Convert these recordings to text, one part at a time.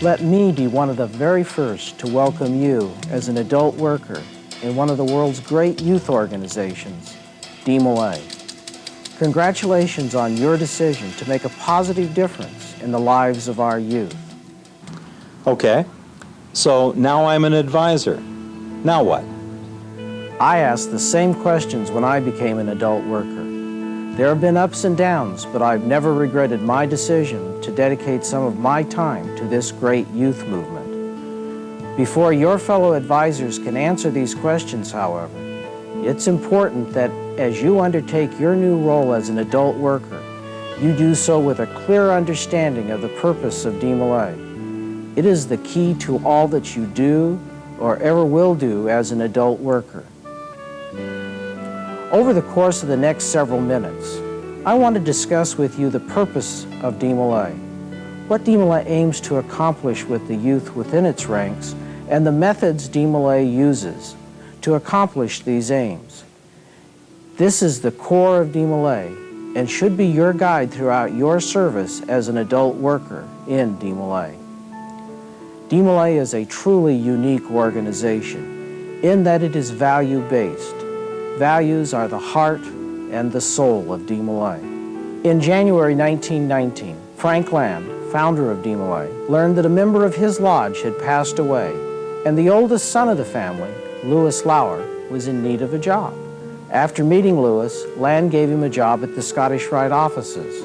Let me be one of the very first to welcome you as an adult worker in one of the world's great youth organizations, DeMolay. Congratulations on your decision to make a positive difference in the lives of our youth. Okay, so now I'm an advisor. Now what? I asked the same questions when I became an adult worker. There have been ups and downs, but I've never regretted my decision to dedicate some of my time to this great youth movement. Before your fellow advisors can answer these questions, however, it's important that as you undertake your new role as an adult worker, you do so with a clear understanding of the purpose of DeMolay. It is the key to all that you do or ever will do as an adult worker. Over the course of the next several minutes, I want to discuss with you the purpose of DeMolay, what DeMolay aims to accomplish with the youth within its ranks, and the methods DeMolay uses to accomplish these aims. This is the core of DeMolay and should be your guide throughout your service as an adult worker in DeMolay. DeMolay is a truly unique organization in that it is value-based. Values are the heart and the soul of DeMolay. In January 1919, Frank Land, founder of DeMolay, learned that a member of his lodge had passed away, and the oldest son of the family, Lewis Lauer, was in need of a job. After meeting Lewis, Land gave him a job at the Scottish Rite offices.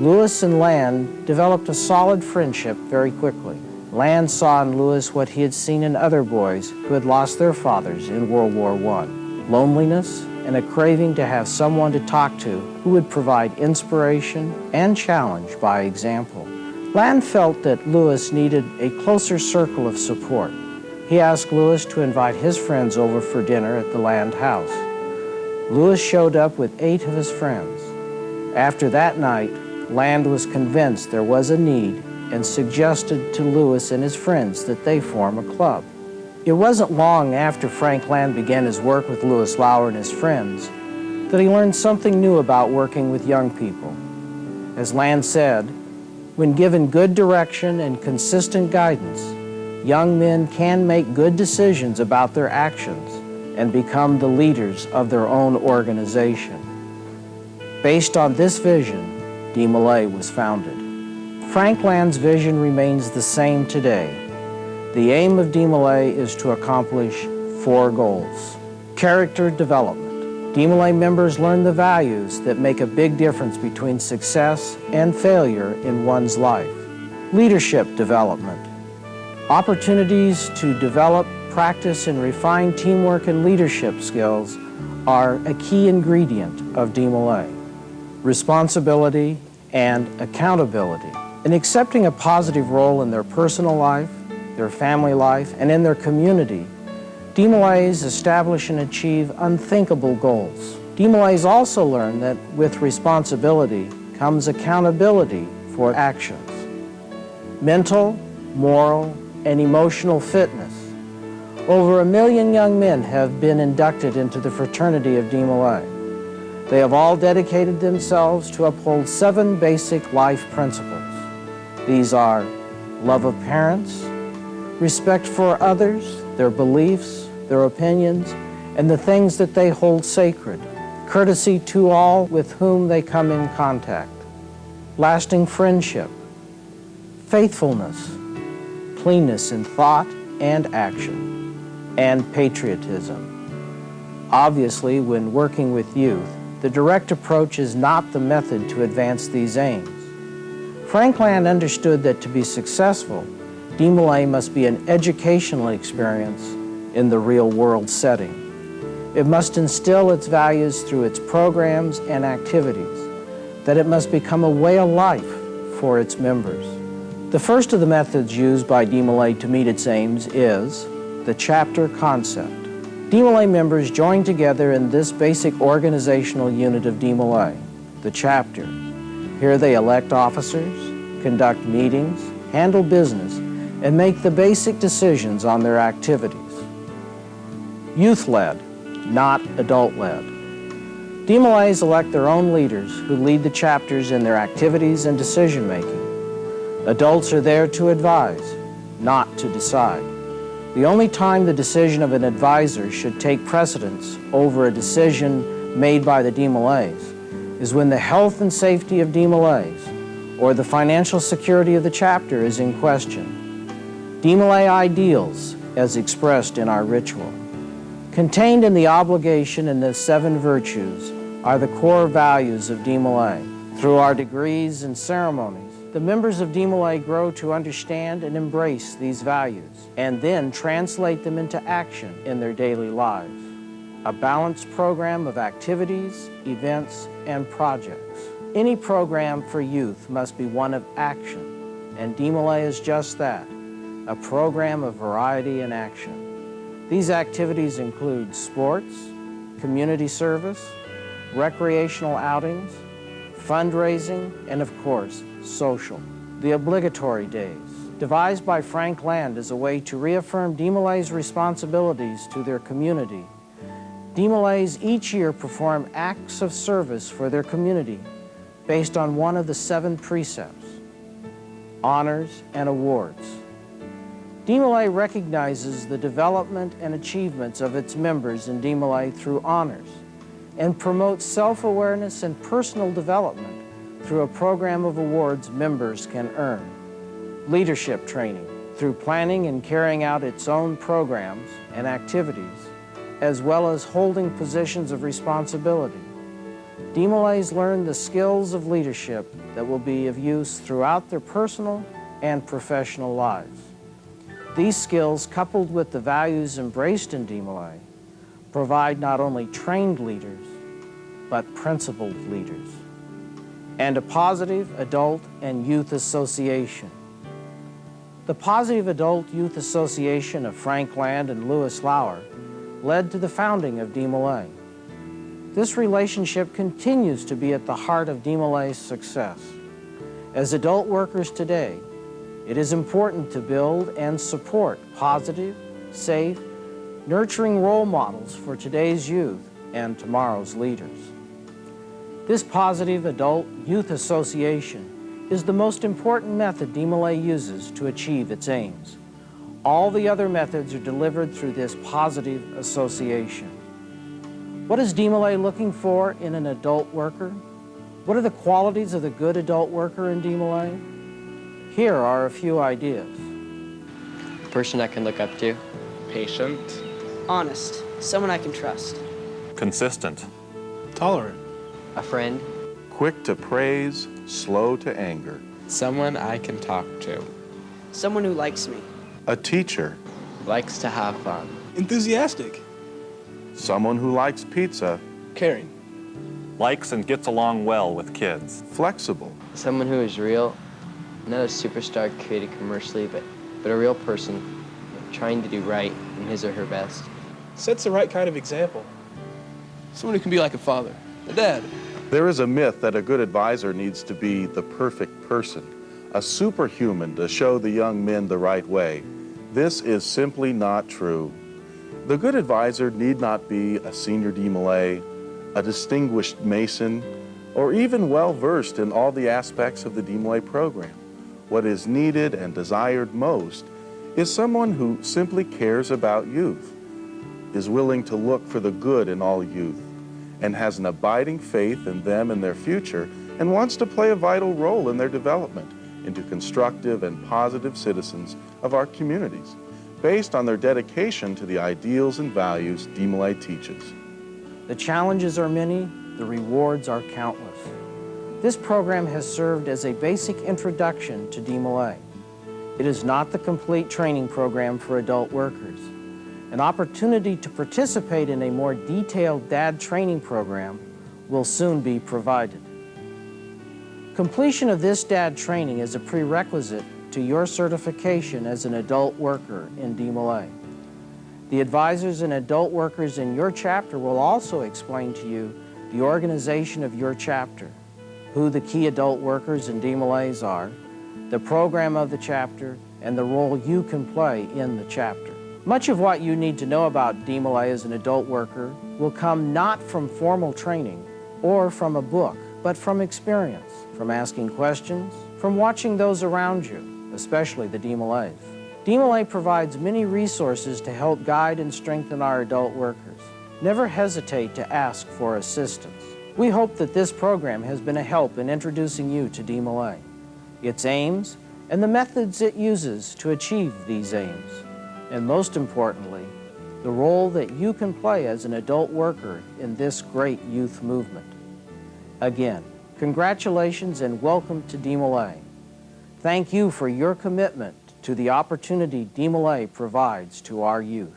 Lewis and Land developed a solid friendship very quickly. Land saw in Lewis what he had seen in other boys who had lost their fathers in World War I. Loneliness and a craving to have someone to talk to who would provide inspiration and challenge by example. Land felt that Lewis needed a closer circle of support. He asked Lewis to invite his friends over for dinner at the Land house. Lewis showed up with 8 of his friends. After that night, Land was convinced there was a need and suggested to Lewis and his friends that they form a club. It wasn't long after Frank Land began his work with Lewis Lauer and his friends that he learned something new about working with young people. As Land said, when given good direction and consistent guidance, young men can make good decisions about their actions and become the leaders of their own organization. Based on this vision, DeMolay was founded. Frank Land's vision remains the same today. The aim of DeMolay is to accomplish 4 goals. Character development. DeMolay members learn the values that make a big difference between success and failure in one's life. Leadership development. Opportunities to develop, practice, and refine teamwork and leadership skills are a key ingredient of DeMolay. Responsibility and accountability. In accepting a positive role in their personal life, their family life, and in their community, DeMolays establish and achieve unthinkable goals. DeMolays also learn that with responsibility comes accountability for actions. Mental, moral, and emotional fitness. Over 1 million young men have been inducted into the fraternity of DeMolay. They have all dedicated themselves to uphold 7 basic life principles. These are love of parents, respect for others, their beliefs, their opinions, and the things that they hold sacred, courtesy to all with whom they come in contact, lasting friendship, faithfulness, cleanness in thought and action, and patriotism. Obviously, when working with youth, the direct approach is not the method to advance these aims. Frank Land understood that to be successful, DeMolay must be an educational experience in the real-world setting. It must instill its values through its programs and activities, that it must become a way of life for its members. The first of the methods used by DeMolay to meet its aims is the chapter concept. DeMolay members join together in this basic organizational unit of DeMolay, the chapter. Here they elect officers, conduct meetings, handle business, and make the basic decisions on their activities. Youth-led, not adult-led. DeMolays elect their own leaders who lead the chapters in their activities and decision-making. Adults are there to advise, not to decide. The only time the decision of an advisor should take precedence over a decision made by the DeMolays is when the health and safety of DeMolays or the financial security of the chapter is in question. DeMolay ideals, as expressed in our ritual. Contained in the obligation and the 7 virtues are the core values of DeMolay. Through our degrees and ceremonies, the members of DeMolay grow to understand and embrace these values and then translate them into action in their daily lives. A balanced program of activities, events, and projects. Any program for youth must be one of action, and DeMolay is just that, a program of variety and action. These activities include sports, community service, recreational outings, fundraising, and of course, social. The obligatory days, devised by Frank Land as a way to reaffirm DeMolay's responsibilities to their community. DeMolays each year perform acts of service for their community based on one of the 7 precepts, honors and awards. DeMolay recognizes the development and achievements of its members in DeMolay through honors and promotes self-awareness and personal development through a program of awards members can earn. Leadership training through planning and carrying out its own programs and activities, as well as holding positions of responsibility. DeMolays learn the skills of leadership that will be of use throughout their personal and professional lives. These skills, coupled with the values embraced in DeMolay, provide not only trained leaders, but principled leaders, and a positive adult and youth association. The Positive Adult Youth Association of Frank Land and Louis Lauer led to the founding of DeMolay. This relationship continues to be at the heart of DeMolay's success. As adult workers today, it is important to build and support positive, safe, nurturing role models for today's youth and tomorrow's leaders. This Positive Adult Youth Association is the most important method DeMolay uses to achieve its aims. All the other methods are delivered through this positive association. What is DeMolay looking for in an adult worker? What are the qualities of the good adult worker in DeMolay? Here are a few ideas. A person I can look up to. Patient. Honest, someone I can trust. Consistent. Tolerant. A friend. Quick to praise, slow to anger. Someone I can talk to. Someone who likes me. A teacher. Likes to have fun. Enthusiastic. Someone who likes pizza. Caring. Likes and gets along well with kids. Flexible. Someone who is real. Not a superstar created commercially, but a real person trying to do right in his or her best. Sets the right kind of example. Someone who can be like a father, a dad. There is a myth that a good advisor needs to be the perfect person, a superhuman to show the young men the right way. This is simply not true. The good advisor need not be a senior DeMolay, a distinguished Mason, or even well-versed in all the aspects of the DeMolay program. What is needed and desired most is someone who simply cares about youth, is willing to look for the good in all youth, and has an abiding faith in them and their future, and wants to play a vital role in their development into constructive and positive citizens of our communities, based on their dedication to the ideals and values DeMolay teaches. The challenges are many, the rewards are countless. This program has served as a basic introduction to DeMolay. It is not the complete training program for adult workers. An opportunity to participate in a more detailed D.A.D training program will soon be provided. Completion of this D.A.D training is a prerequisite to your certification as an adult worker in DeMolay. The advisors and adult workers in your chapter will also explain to you the organization of your chapter, who the key adult workers in DeMolays are, the program of the chapter, and the role you can play in the chapter. Much of what you need to know about DeMolay as an adult worker will come not from formal training or from a book, but from experience, from asking questions, from watching those around you, especially the DeMolays. DeMolay provides many resources to help guide and strengthen our adult workers. Never hesitate to ask for assistance. We hope that this program has been a help in introducing you to DeMolay, its aims, and the methods it uses to achieve these aims, and most importantly, the role that you can play as an adult worker in this great youth movement. Again, congratulations and welcome to DeMolay. Thank you for your commitment to the opportunity DeMolay provides to our youth.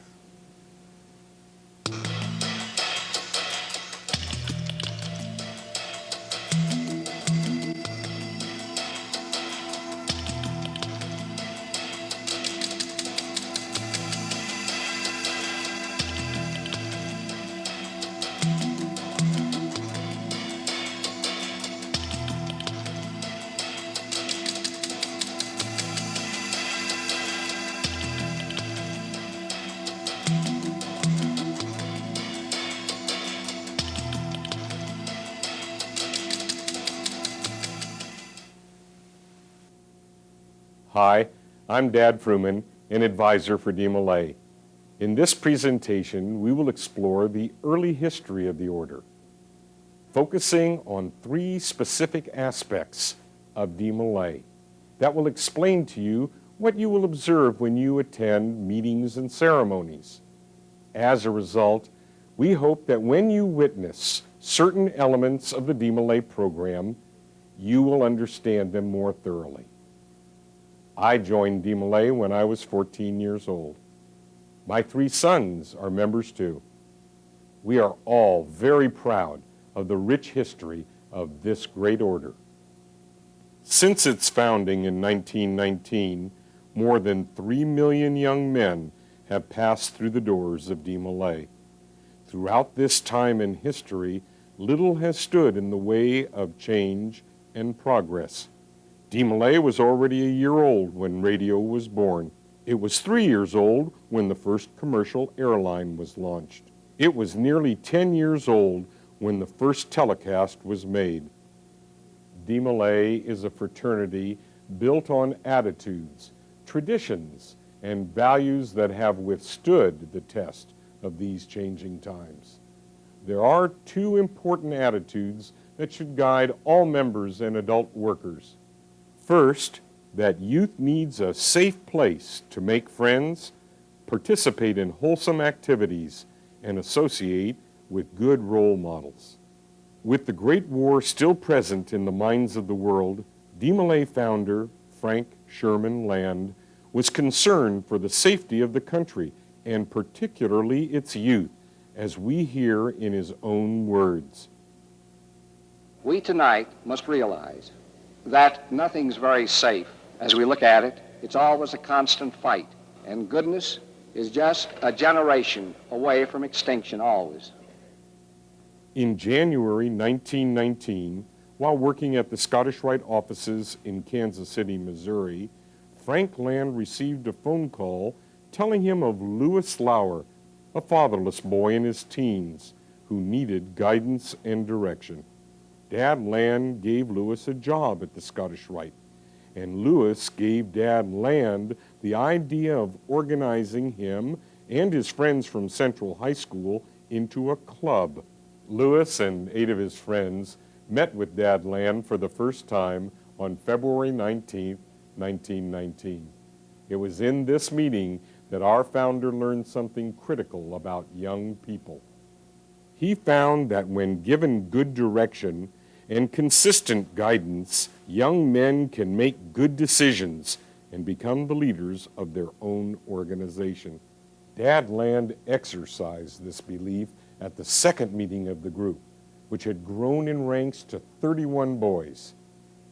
Hi, I'm Dad Fruman, an advisor for DeMolay. In this presentation, we will explore the early history of the order, focusing on 3 specific aspects of DeMolay that will explain to you what you will observe when you attend meetings and ceremonies. As a result, we hope that when you witness certain elements of the DeMolay program, you will understand them more thoroughly. I joined DeMolay when I was 14 years old. My 3 sons are members too. We are all very proud of the rich history of this great order. Since its founding in 1919, more than 3 million young men have passed through the doors of DeMolay. Throughout this time in history, little has stood in the way of change and progress. DeMolay was already a year old when radio was born. It was 3 years old when the first commercial airline was launched. It was nearly 10 years old when the first telecast was made. DeMolay is a fraternity built on attitudes, traditions, and values that have withstood the test of these changing times. There are 2 important attitudes that should guide all members and adult workers. First, that youth needs a safe place to make friends, participate in wholesome activities, and associate with good role models. With the Great War still present in the minds of the world, DeMolay founder Frank Sherman Land was concerned for the safety of the country, and particularly its youth, as we hear in his own words. We tonight must realize that nothing's very safe. As we look at it, it's always a constant fight, and goodness is just a generation away from extinction always. In January 1919, while working at the Scottish Rite offices in Kansas City, Missouri, Frank Land received a phone call telling him of Lewis Lauer, a fatherless boy in his teens who needed guidance and direction. Dad Land gave Lewis a job at the Scottish Rite, and Lewis gave Dad Land the idea of organizing him and his friends from Central High School into a club. Lewis and 8 of his friends met with Dad Land for the first time on February 19, 1919. It was in this meeting that our founder learned something critical about young people. He found that when given good direction and consistent guidance, young men can make good decisions and become the leaders of their own organization. Dad Land exercised this belief at the second meeting of the group, which had grown in ranks to 31 boys.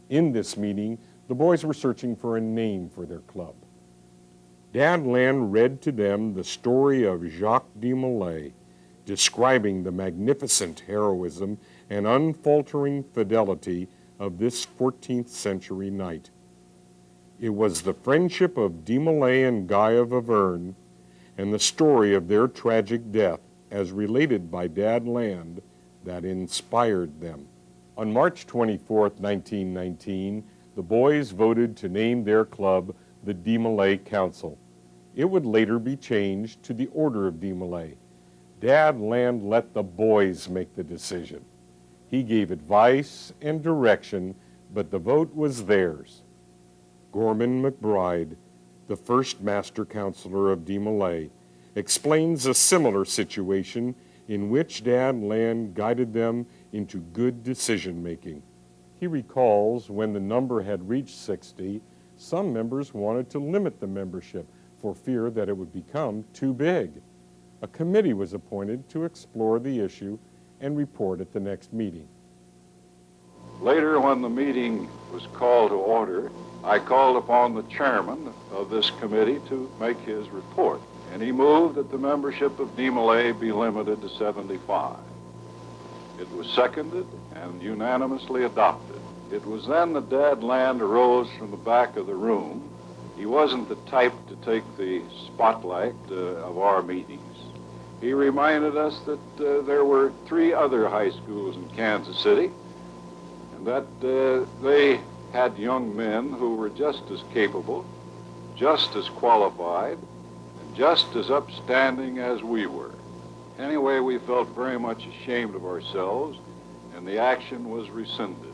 In this meeting, the boys were searching for a name for their club. Dad Land read to them the story of Jacques DeMolay, describing the magnificent heroism and unfaltering fidelity of this 14th century knight. It was the friendship of DeMolay and Guy of Auvergne and the story of their tragic death, as related by Dad Land, that inspired them. On March 24, 1919, the boys voted to name their club the DeMolay Council. It would later be changed to the Order of DeMolay. Dad Land let the boys make the decision. He gave advice and direction, but the vote was theirs. Gorman McBride, the first master counselor of DeMolay, explains a similar situation in which Dad Land guided them into good decision-making. He recalls when the number had reached 60, some members wanted to limit the membership for fear that it would become too big. A committee was appointed to explore the issue and report at the next meeting. Later, when the meeting was called to order, I called upon the chairman of this committee to make his report, and he moved that the membership of DeMolay be limited to 75. It was seconded and unanimously adopted. It was then that Dad Land arose from the back of the room. He wasn't the type to take the spotlight of our meetings. He reminded us that there were 3 other high schools in Kansas City, and that they had young men who were just as capable, just as qualified, and just as upstanding as we were. Anyway, we felt very much ashamed of ourselves, and the action was rescinded.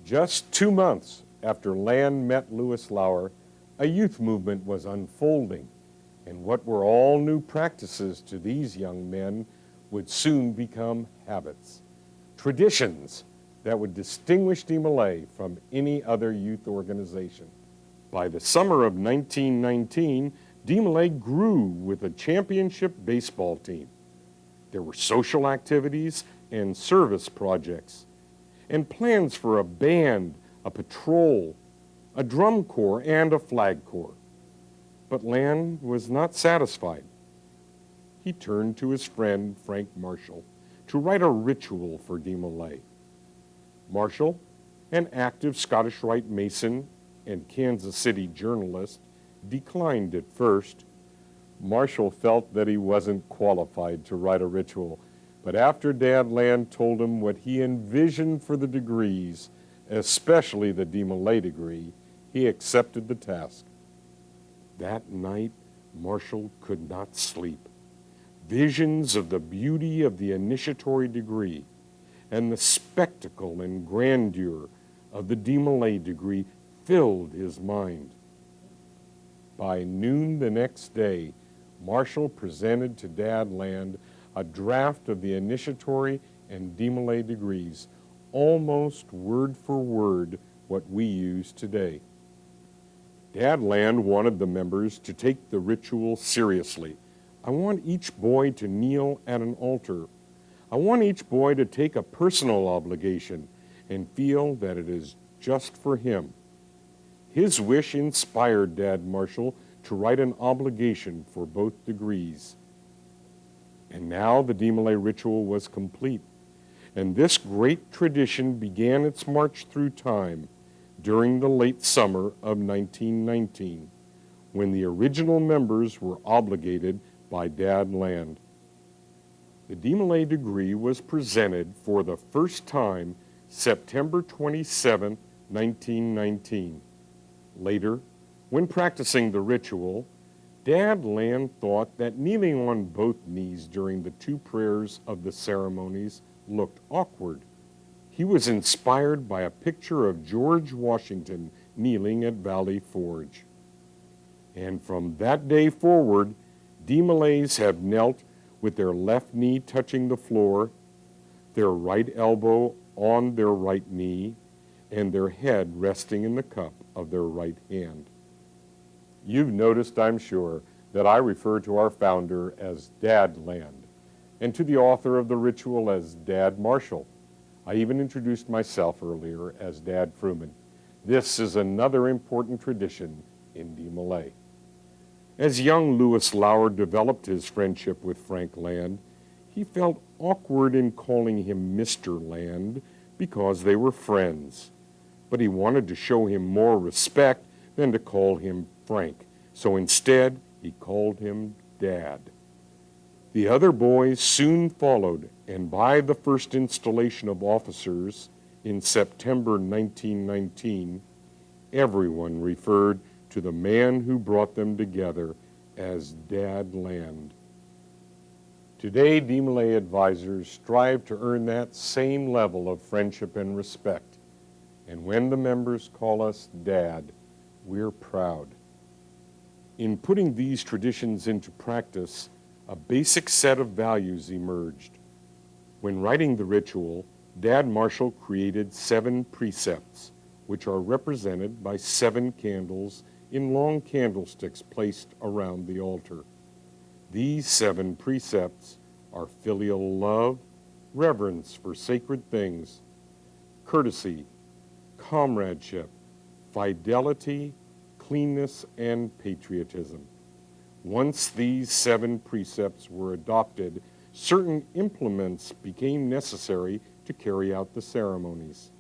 Just 2 months after Land met Lewis Lauer, a youth movement was unfolding, and what were all new practices to these young men would soon become habits, traditions that would distinguish DeMolay from any other youth organization. By the summer of 1919, DeMolay grew with a championship baseball team. There were social activities and service projects, and plans for a band, a patrol, a drum corps, and a flag corps. But Land was not satisfied. He turned to his friend Frank Marshall to write a ritual for DeMolay. Marshall, an active Scottish Rite Mason and Kansas City journalist, declined at first. Marshall felt that he wasn't qualified to write a ritual, but after Dad Land told him what he envisioned for the degrees, especially the DeMolay degree, he accepted the task. That night, Marshall could not sleep. Visions of the beauty of the initiatory degree and the spectacle and grandeur of the DeMolay degree filled his mind. By noon the next day, Marshall presented to Dad Land a draft of the initiatory and DeMolay degrees, almost word for word what we use today. Dad Land wanted the members to take the ritual seriously. I want each boy to kneel at an altar. I want each boy to take a personal obligation and feel that it is just for him. His wish inspired Dad Marshall to write an obligation for both degrees. And now the DeMolay ritual was complete, and this great tradition began its march through time during the late summer of 1919, when the original members were obligated by Dad Land. The DeMolay degree was presented for the first time September 27, 1919. Later, when practicing the ritual, Dad Land thought that kneeling on both knees during the 2 prayers of the ceremonies looked awkward. He was inspired by a picture of George Washington kneeling at Valley Forge. And from that day forward, DeMolays have knelt with their left knee touching the floor, their right elbow on their right knee, and their head resting in the cup of their right hand. You've noticed, I'm sure, that I refer to our founder as Dad Land, and to the author of the ritual as Dad Marshall. I even introduced myself earlier as Dad Fruman. This is another important tradition in DeMolay. As young Lewis Lauer developed his friendship with Frank Land, he felt awkward in calling him Mr. Land because they were friends. But he wanted to show him more respect than to call him Frank, so instead he called him Dad. The other boys soon followed, and by the first installation of officers in September 1919, everyone referred to the man who brought them together as Dad Land. Today, DeMolay advisors strive to earn that same level of friendship and respect. And when the members call us Dad, we're proud. In putting these traditions into practice, a basic set of values emerged. When writing the ritual, Dad Marshall created 7 precepts, which are represented by 7 candles in long candlesticks placed around the altar. These 7 precepts are filial love, reverence for sacred things, courtesy, comradeship, fidelity, cleanness, and patriotism. Once these 7 precepts were adopted, certain implements became necessary to carry out the ceremonies.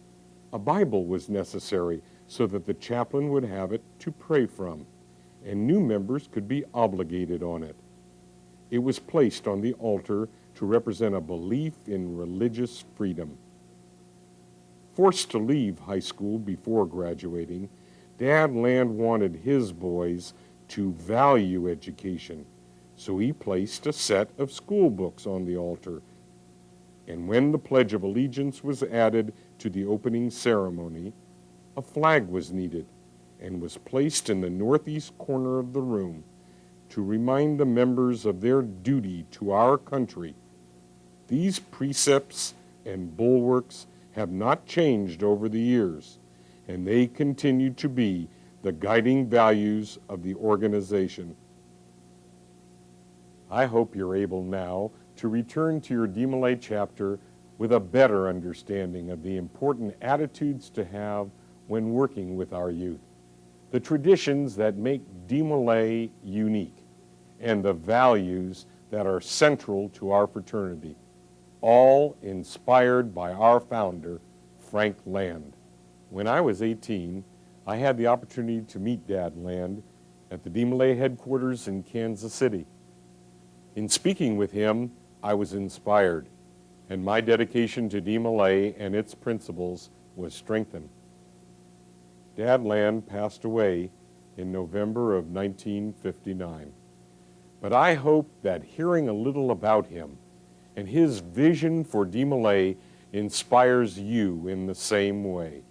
A Bible was necessary so that the chaplain would have it to pray from, and new members could be obligated on it. It was placed on the altar to represent a belief in religious freedom. Forced to leave high school before graduating, Dad Land wanted his boys to value education, so he placed a set of school books on the altar. And when the Pledge of Allegiance was added to the opening ceremony, a flag was needed and was placed in the northeast corner of the room to remind the members of their duty to our country. These precepts and bulwarks have not changed over the years, and they continue to be the guiding values of the organization. I hope you're able now to return to your DeMolay chapter with a better understanding of the important attitudes to have when working with our youth, the traditions that make DeMolay unique, and the values that are central to our fraternity, all inspired by our founder, Frank Land. When I was 18, I had the opportunity to meet Dad Land at the DeMolay headquarters in Kansas City. In speaking with him, I was inspired, and my dedication to DeMolay and its principles was strengthened. Dad Land passed away in November of 1959. But I hope that hearing a little about him and his vision for DeMolay inspires you in the same way.